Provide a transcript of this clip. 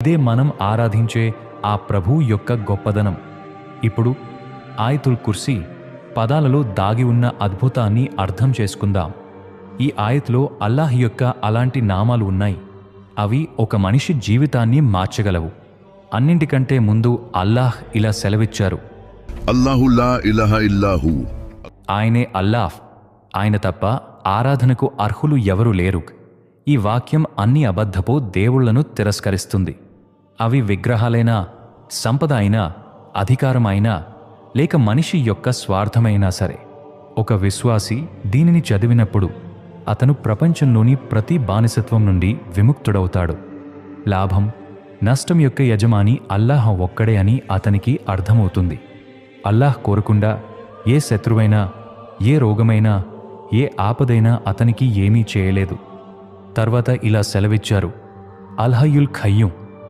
ఇదే మనం ఆరాధించే ఆ ప్రభువు యొక్క గొప్పదనం. ఇప్పుడు ఆయతుల్ కుర్సీ పదాలలో దాగి ఉన్న అద్భుతాన్ని అర్థం చేసుకుందాం. ఈ ఆయత్లో అల్లాహ్ యొక్క అలాంటి నామాలు ఉన్నాయి. అవి ఒక మనిషి జీవితాన్ని మార్చగలవు. అన్నింటికంటే ముందు అల్లాహ్ ఇలా సెలవిచ్చారు, అల్లాహు లా ఇలాహ ఇల్లాహు. ఆయనే అల్లాహ్, ఆయన తప్ప ఆరాధనకు అర్హులు ఎవరూ లేరు. ఈ వాక్యం అన్ని అబద్ధపు దేవుళ్లను తిరస్కరిస్తుంది. అవి విగ్రహాలైనా, సంపద అయినా, అధికారమైనా, లేక మనిషి యొక్క స్వార్థమైనా సరే. ఒక విశ్వాసి దీనిని చదివినప్పుడు అతను ప్రపంచంలోని ప్రతి బానిసత్వం నుండి విముక్తుడవుతాడు. లాభం, నష్టం యొక్క యజమాని అల్లాహ్ ఒక్కడే అని అతనికి అర్థమవుతుంది. అల్లాహ్ కోరకుండా ఏ శత్రువైనా, ఏ రోగమైనా, ఏ ఆపదైనా అతనికి ఏమీ చేయలేదు. తర్వాత ఇలా సెలవిచ్చారు, అల్హయుల్ ఖయ్యూం,